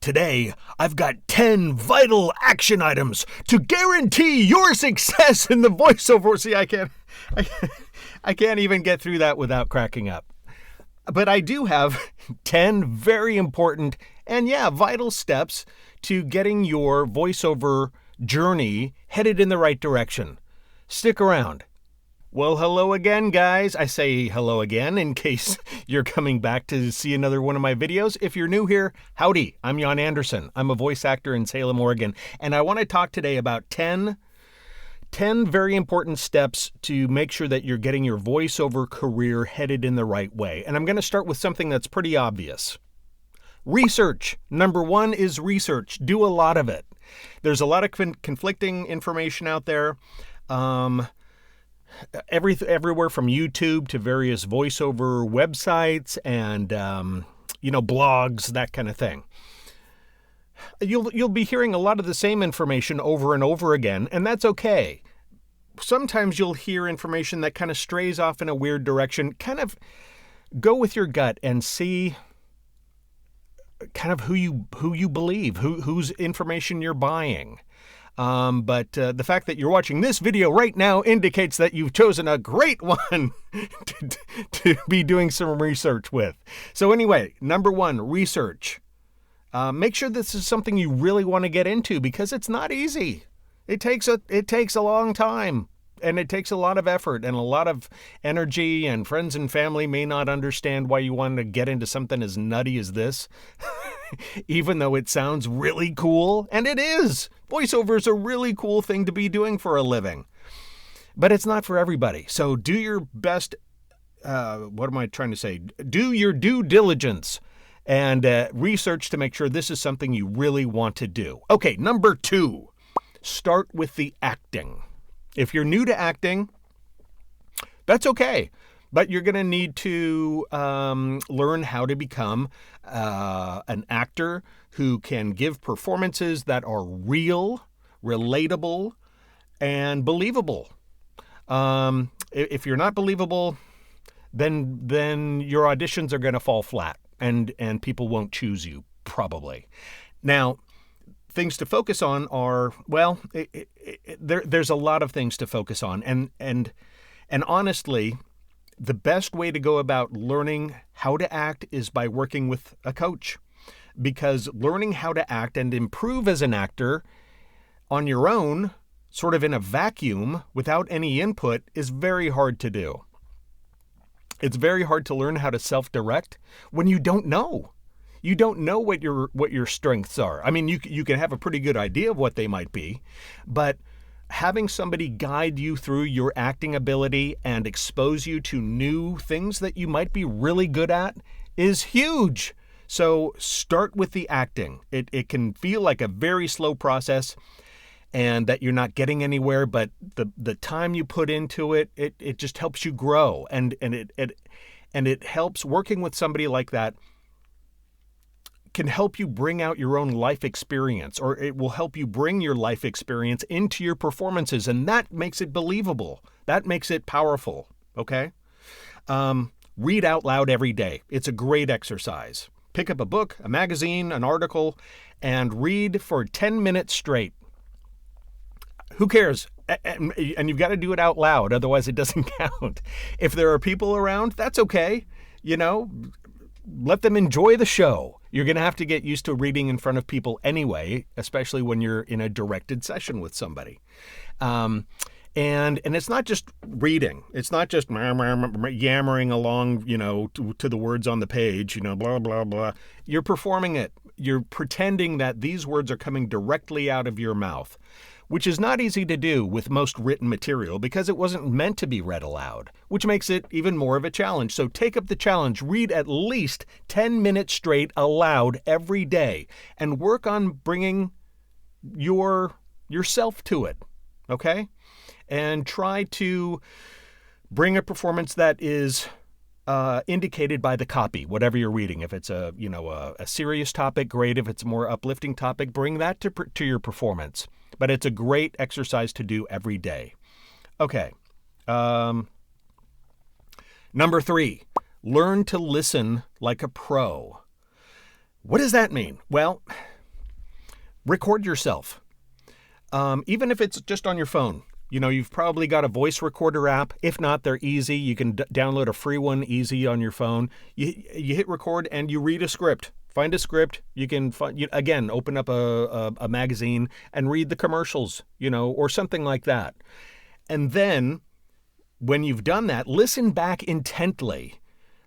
Today, I've got 10 vital action items to guarantee your success in the voiceover. See, I can't even get through that without cracking up. But I do have 10 very important and vital steps to getting your voiceover journey headed in the right direction. Stick around. Well, hello again, guys. I say hello again in case you're coming back to see another one of my videos. If you're new here, howdy. I'm Jan Anderson. I'm a voice actor in Salem, Oregon, and I want to talk today about 10 very important steps to make sure that you're getting your voiceover career headed in the right way. And I'm going to start with something that's pretty obvious. Research. Number one is research. Do a lot of it. There's a lot of conflicting information out there. Everywhere from YouTube to various voiceover websites and, blogs, that kind of thing. You'll be hearing a lot of the same information over and over again, and that's okay. Sometimes you'll hear information that kind of strays off in a weird direction. Kind of go with your gut and see kind of who you believe, whose information you're buying. But the fact that you're watching this video right now indicates that you've chosen a great one to be doing some research with. So anyway, number one, research. Make sure this is something you really want to get into because it's not easy. It takes a long time, and it takes a lot of effort and a lot of energy, and friends and family may not understand why you want to get into something as nutty as this, even though it sounds really cool, and it is. Voiceover is a really cool thing to be doing for a living, but it's not for everybody. So do your best, do your due diligence and research to make sure this is something you really want to do. Okay, number two, start with the acting. If you're new to acting, that's okay, but you're going to need to learn how to become an actor who can give performances that are real, relatable, and believable. If you're not believable, then your auditions are going to fall flat, and people won't choose you, probably. Now, things to focus on are, there's a lot of things to focus on. And honestly, the best way to go about learning how to act is by working with a coach. Because learning how to act and improve as an actor on your own, sort of in a vacuum, without any input, is very hard to do. It's very hard to learn how to self-direct when you don't know. You don't know what your strengths are. I mean, you can have a pretty good idea of what they might be, but having somebody guide you through your acting ability and expose you to new things that you might be really good at is huge. So start with the acting. It can feel like a very slow process and that you're not getting anywhere, but the time you put into it just helps you grow. And it helps. Working with somebody like that can help you bring out your own life experience, or it will help you bring your life experience into your performances, and that makes it believable. That makes it powerful, okay? Read out loud every day. It's a great exercise. Pick up a book, a magazine, an article, and read for 10 minutes straight. Who cares? And you've got to do it out loud, otherwise it doesn't count. If there are people around, that's okay. Let them enjoy the show. You're going to have to get used to reading in front of people anyway, especially when you're in a directed session with somebody. And it's not just reading. It's not just yammering along, to the words on the page, blah, blah, blah. You're performing it. You're pretending that these words are coming directly out of your mouth, which is not easy to do with most written material because it wasn't meant to be read aloud, which makes it even more of a challenge. So take up the challenge. Read at least 10 minutes straight aloud every day and work on bringing yourself to it, okay? And try to bring a performance that is indicated by the copy, whatever you're reading. If it's a serious topic, great. If it's a more uplifting topic, bring that to your performance. But it's a great exercise to do every day. Okay. Number 3, learn to listen like a pro. What does that mean? Well, record yourself. Even if it's just on your phone. You've probably got a voice recorder app. If not, they're easy. You can download a free one easy on your phone. You hit record and you read a script. Find a script. You can, again, open up a magazine and read the commercials, or something like that. And then when you've done that, listen back intently.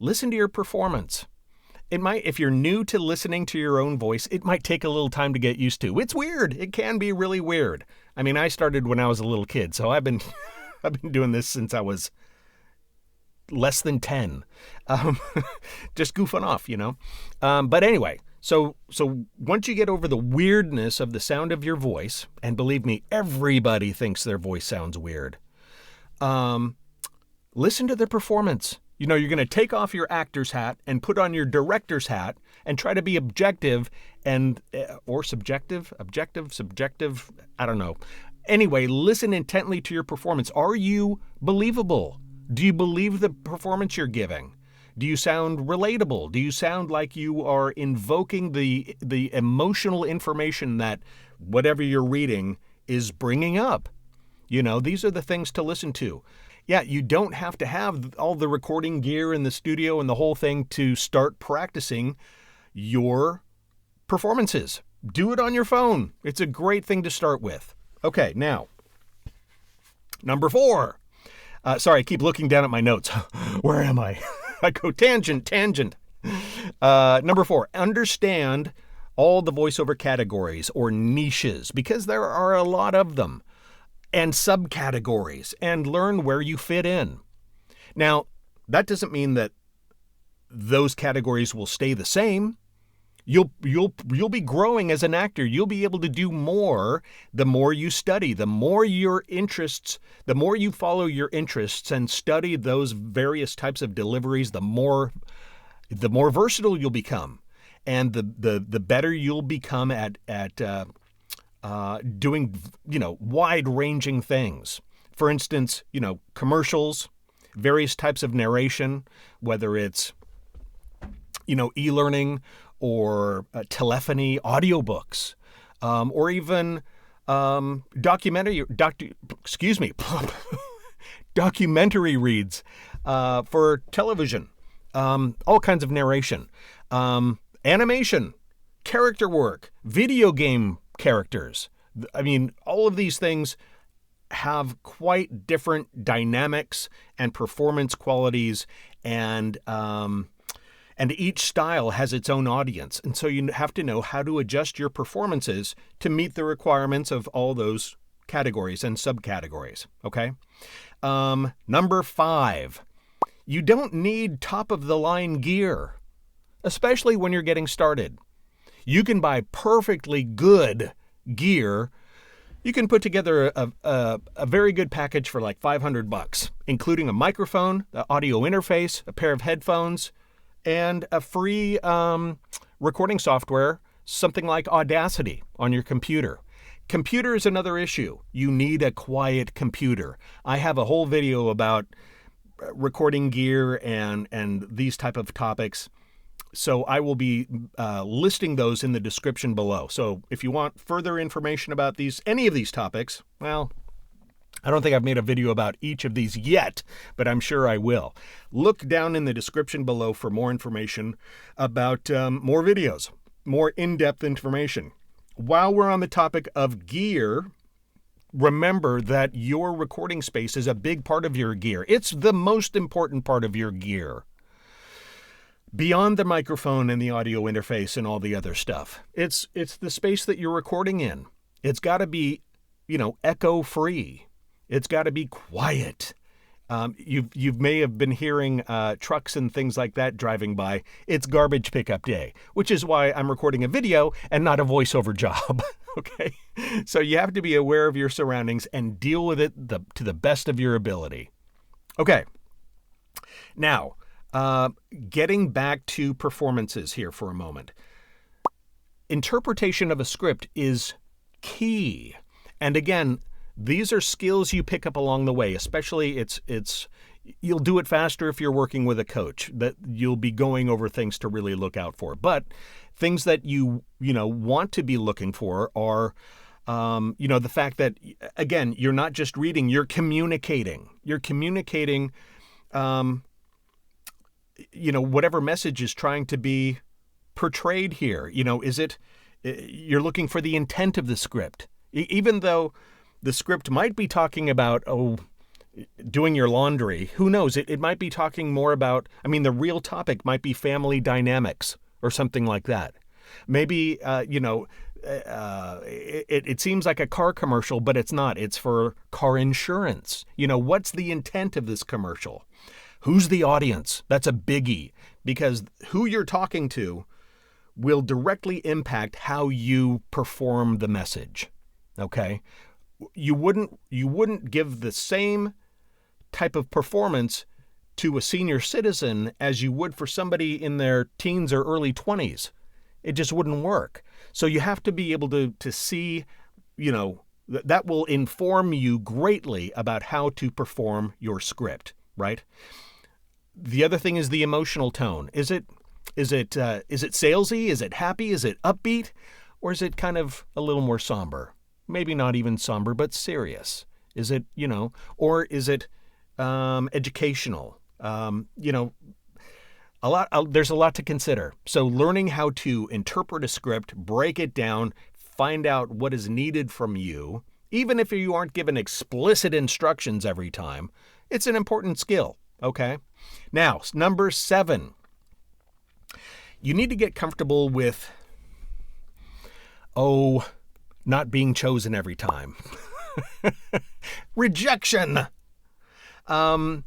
Listen to your performance. It might, if you're new to listening to your own voice, it might take a little time to get used to. It's weird. It can be really weird. I mean, I started when I was a little kid, so I've been doing this since I was less than 10. Just goofing off, But anyway, so once you get over the weirdness of the sound of your voice, and believe me, everybody thinks their voice sounds weird, listen to the performance. You're going to take off your actor's hat and put on your director's hat and try to be objective or subjective, I don't know. Anyway, listen intently to your performance. Are you believable? Do you believe the performance you're giving? Do you sound relatable? Do you sound like you are invoking the emotional information that whatever you're reading is bringing up? These are the things to listen to. Yeah, you don't have to have all the recording gear in the studio and the whole thing to start practicing your performances. Do it on your phone. It's a great thing to start with. Okay, now, number 4. Sorry, I keep looking down at my notes. Where am I? I go tangent. Number 4, understand all the voiceover categories or niches, because there are a lot of them, and subcategories, and learn where you fit in. Now, that doesn't mean that those categories will stay the same. You'll be growing as an actor. You'll be able to do more the more you study, the more you follow your interests and study those various types of deliveries, the more versatile you'll become, and the better you'll become at doing, wide-ranging things. For instance, commercials, various types of narration, whether it's, e-learning or telephony, audiobooks, or even documentary reads for television, all kinds of narration, animation, character work, video game characters. I mean, all of these things have quite different dynamics and performance qualities, and each style has its own audience. And so you have to know how to adjust your performances to meet the requirements of all those categories and subcategories. Okay. Number 5, you don't need top-of-the-line gear, especially when you're getting started. You can buy perfectly good gear. You can put together a very good package for like $500, including a microphone, the audio interface, a pair of headphones, and a free recording software, something like Audacity on your computer. Computer is another issue. You need a quiet computer. I have a whole video about recording gear and these type of topics. So I will be listing those in the description below. So if you want further information about any of these topics, well, I don't think I've made a video about each of these yet, but I'm sure I will. Look down in the description below for more information about more videos, more in-depth information. While we're on the topic of gear, remember that your recording space is a big part of your gear. It's the most important part of your gear. Beyond the microphone and the audio interface and all the other stuff, it's the space that you're recording in. It's got to be, echo-free. It's got to be quiet. You may have been hearing trucks and things like that driving by. It's garbage pickup day, which is why I'm recording a video and not a voiceover job. Okay, so you have to be aware of your surroundings and deal with it to the best of your ability. Okay, now. Getting back to performances here for a moment. Interpretation of a script is key. And again, these are skills you pick up along the way, especially You'll do it faster if you're working with a coach, that you'll be going over things to really look out for. But things that you want to be looking for are, the fact that, again, you're not just reading, you're communicating. You're communicating, whatever message is trying to be portrayed here. You're looking for the intent of the script. Even though the script might be talking about, doing your laundry, who knows? It might be talking more about, the real topic might be family dynamics or something like that. Maybe, it seems like a car commercial, but it's not. It's for car insurance. What's the intent of this commercial? Who's the audience? That's a biggie, because who you're talking to will directly impact how you perform the message. Okay? You wouldn't give the same type of performance to a senior citizen as you would for somebody in their teens or early 20s. It just wouldn't work. So you have to be able to see, that will inform you greatly about how to perform your script, right? The other thing is the emotional tone. Is it salesy? Is it happy? Is it upbeat? Or is it kind of a little more somber? Maybe not even somber, but serious. Is it, or is it educational? There's a lot to consider. So learning how to interpret a script, break it down, find out what is needed from you, even if you aren't given explicit instructions every time, it's an important skill, okay? Now, number 7, you need to get comfortable with, not being chosen every time. Rejection. And,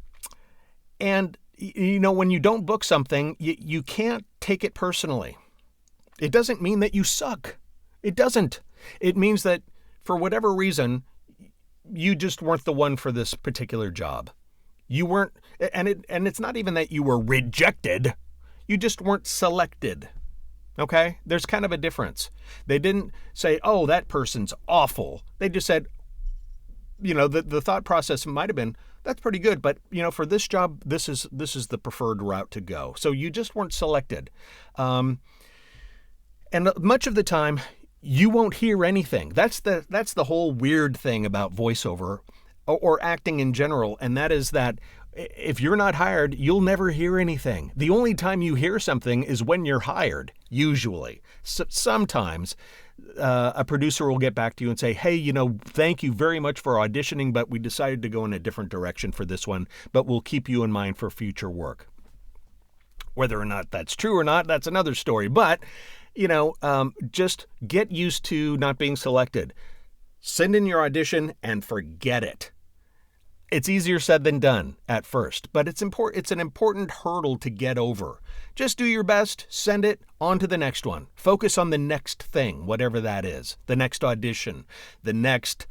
when you don't book something, you can't take it personally. It doesn't mean that you suck. It doesn't. It means that for whatever reason, you just weren't the one for this particular job. You weren't, and it's not even that you were rejected. You just weren't selected. Okay? There's kind of a difference. They didn't say, oh, that person's awful. They just said, the thought process might have been, that's pretty good, but, for this job, this is the preferred route to go. So you just weren't selected. And much of the time, you won't hear anything. That's the whole weird thing about voiceover or acting in general, and that is that if you're not hired, you'll never hear anything. The only time you hear something is when you're hired, usually. Sometimes a producer will get back to you and say, hey, thank you very much for auditioning, but we decided to go in a different direction for this one, but we'll keep you in mind for future work. Whether or not that's true or not, that's another story. But, just get used to not being selected. Send in your audition and forget it. It's easier said than done at first, but it's an important hurdle to get over. Just do your best, send it, on to the next one. Focus on the next thing, whatever that is. The next audition, the next,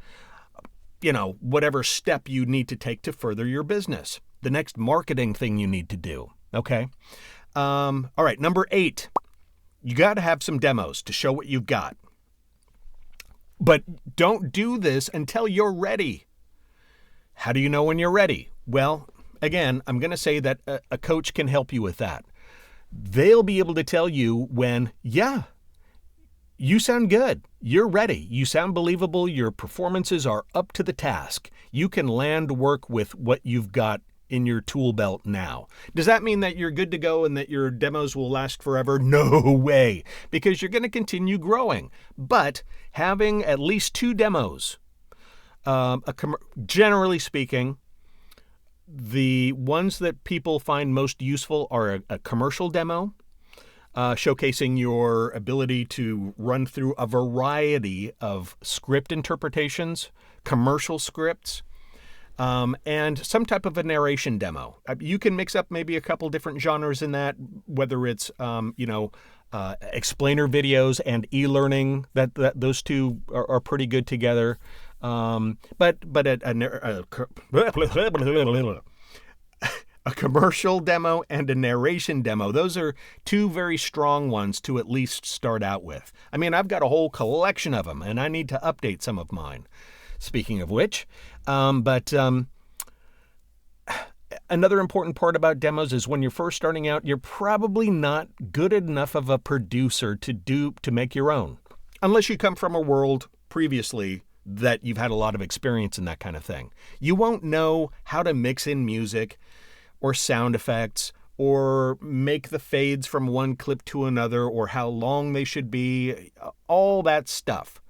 whatever step you need to take to further your business. The next marketing thing you need to do, okay? All right, number 8. You got to have some demos to show what you've got. But don't do this until you're ready. How do you know when you're ready? Well, again, I'm going to say that a coach can help you with that. They'll be able to tell you when, yeah, you sound good. You're ready. You sound believable. Your performances are up to the task. You can land work with what you've got in your tool belt now. Does that mean that you're good to go and that your demos will last forever? No way, because you're going to continue growing. But having at least 2 demos, generally speaking, the ones that people find most useful are a commercial demo, showcasing your ability to run through a variety of script interpretations, commercial scripts, and some type of a narration demo. You can mix up maybe a couple different genres in that, whether it's, explainer videos and e-learning, that those two are pretty good together. But a commercial demo and a narration demo, those are 2 very strong ones to at least start out with. I mean, I've got a whole collection of them, and I need to update some of mine. Speaking of which, Another important part about demos is when you're first starting out, you're probably not good enough of a producer to make your own, unless you come from a world previously that you've had a lot of experience in that kind of thing. You won't know how to mix in music or sound effects or make the fades from one clip to another or how long they should be, all that stuff.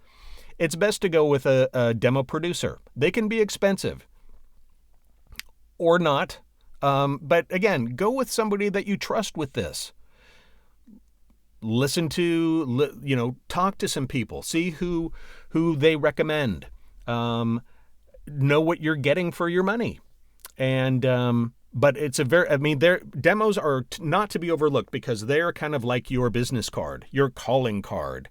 It's best to go with a demo producer. They can be expensive or not. But again, go with somebody that you trust with this. Listen to, talk to some people, see who they recommend, know what you're getting for your money. And, but it's their demos are not to be overlooked because they're kind of like your business card, your calling card.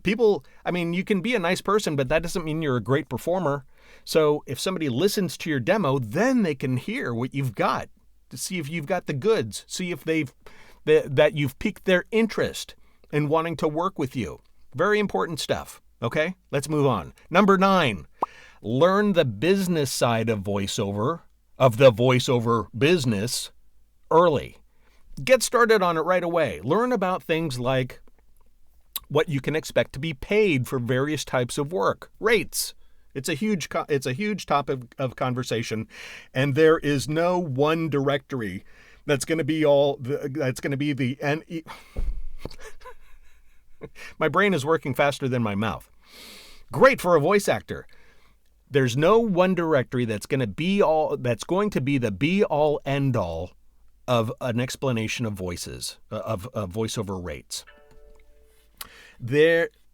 People, you can be a nice person, but that doesn't mean you're a great performer. So if somebody listens to your demo, then they can hear what you've got to see if you've got the goods, see if that you've piqued their interest in wanting to work with you. Very important stuff. Okay, let's move on. Number 9, learn the business side of the voiceover business early. Get started on it right away. Learn about things like what you can expect to be paid for various types of work, rates. It's a huge topic of conversation, and there is no one directory that's going to be my brain is working faster than my mouth. Great for a voice actor. There's no one directory that's going to be the be all end all of an explanation of voices, of voiceover rates.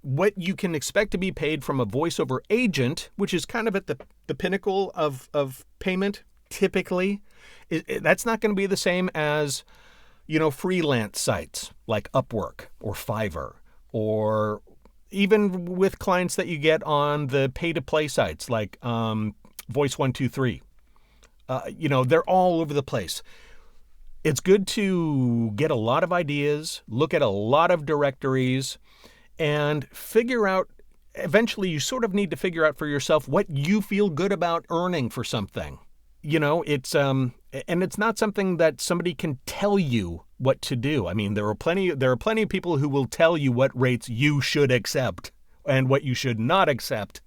What you can expect to be paid from a voiceover agent, which is kind of at the pinnacle of payment, typically, that's not going to be the same as, freelance sites like Upwork or Fiverr, or even with clients that you get on the pay-to-play sites like Voice123. They're all over the place. It's good to get a lot of ideas, look at a lot of directories, and figure out, eventually you sort of need to figure out for yourself what you feel good about earning for something. It's and it's not something that somebody can tell you what to do. There are plenty of people who will tell you what rates you should accept and what you should not accept.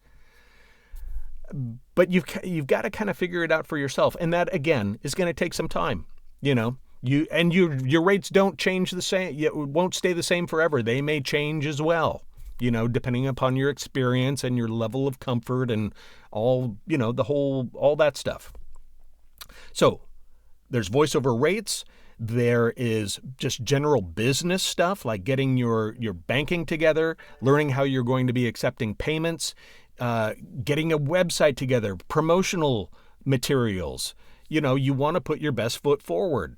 But you've got to kind of figure it out for yourself, and that again is going to take some time. Your rates don't change the same. It won't stay the same forever. They may change as well, depending upon your experience and your level of comfort and all that stuff. So there's voiceover rates. There is just general business stuff like getting your banking together, learning how you're going to be accepting payments, getting a website together, promotional materials. You want to put your best foot forward.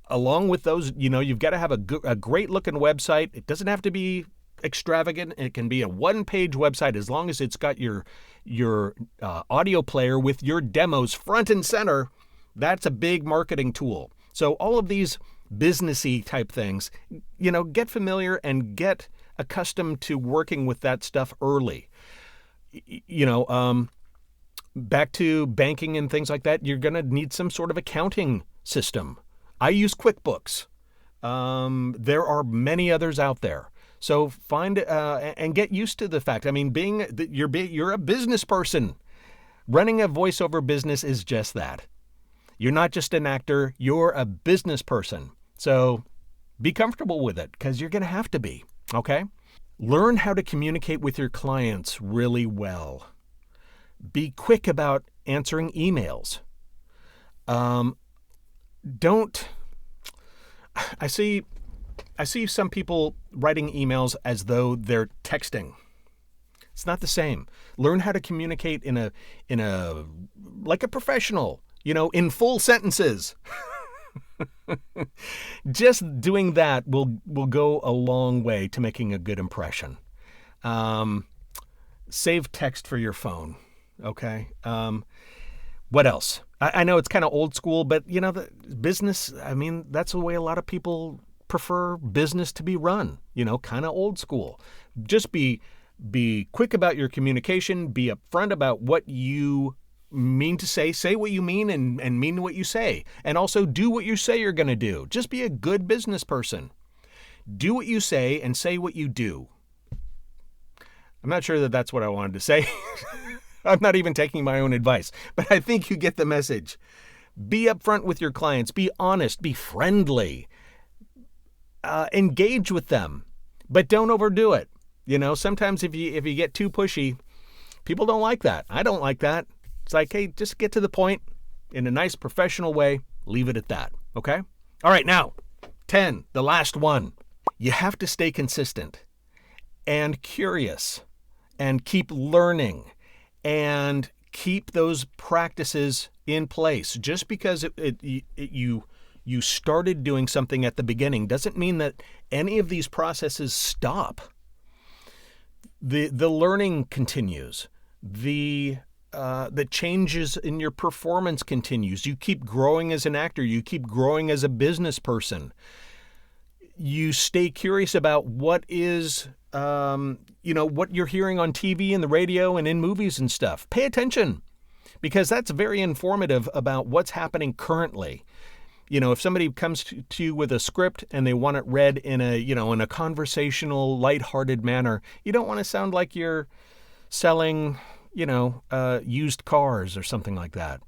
Along with those, you've got to have a great looking website. It doesn't have to be extravagant. It can be a one-page website as long as it's got your audio player with your demos front and center. That's a big marketing tool. So all of these businessy type things, get familiar and get accustomed to working with that stuff early. Back to banking and things like that, you're going to need some sort of accounting system. I use QuickBooks. There are many others out there. So find and get used to the fact. You're a business person. Running a voiceover business is just that. You're not just an actor. You're a business person. So be comfortable with it because you're going to have to be. Okay? Learn how to communicate with your clients really well. Be quick about answering emails. I see some people writing emails as though they're texting. It's not the same. Learn how to communicate in a like a professional, in full sentences. Just doing that will go a long way to making a good impression. Save text for your phone. Okay. What else? I know it's kind of old school, but the business, that's the way a lot of people prefer business to be run, kind of old school. Just be quick about your communication, be upfront about what you mean to say what you mean and mean what you say. And also do what you say you're going to do. Just be a good business person. Do what you say and say what you do. I'm not sure that that's what I wanted to say. I'm not even taking my own advice, but I think you get the message. Be upfront with your clients. Be honest. Be friendly. Engage with them, but don't overdo it. Sometimes if you get too pushy, people don't like that. I don't like that. It's like, hey, just get to the point in a nice professional way. Leave it at that. Okay? All right, now, 10, the last one. You have to stay consistent and curious and keep learning and keep those practices in place. Just because you started doing something at the beginning doesn't mean that any of these processes stop. The learning continues. The changes in your performance continues. You keep growing as an actor. You keep growing as a business person. You stay curious about what is, what you're hearing on TV and the radio and in movies and stuff. Pay attention, because that's very informative about what's happening currently. If somebody comes to you with a script and they want it read in a conversational, lighthearted manner, you don't want to sound like you're selling, used cars or something like that.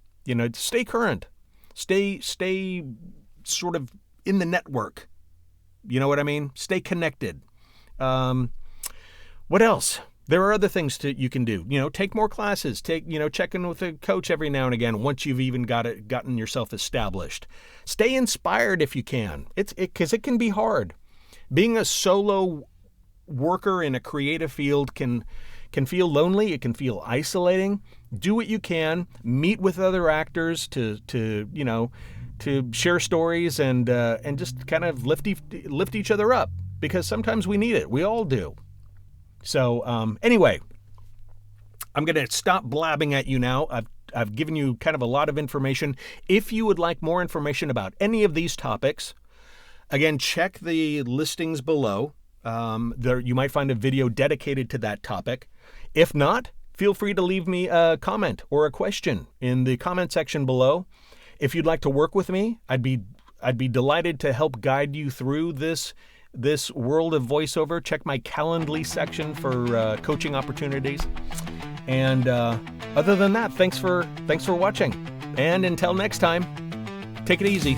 Stay current, stay sort of in the network. You know what I mean? Stay connected. What else? There are other things you can do. Take more classes. Check in with a coach every now and again once you've even gotten yourself established. Stay inspired if you can. Because it can be hard. Being a solo worker in a creative field can feel lonely. It can feel isolating. Do what you can. Meet with other actors to share stories and just kind of lift each other up, because sometimes we need it. We all do. So anyway, I'm going to stop blabbing at you now. I've given you kind of a lot of information. If you would like more information about any of these topics, again, check the listings below. There you might find a video dedicated to that topic. If not, feel free to leave me a comment or a question in the comment section below. If you'd like to work with me, I'd be delighted to help guide you through this world of voiceover. Check my Calendly section for coaching opportunities. And other than that, thanks for watching. And until next time, take it easy.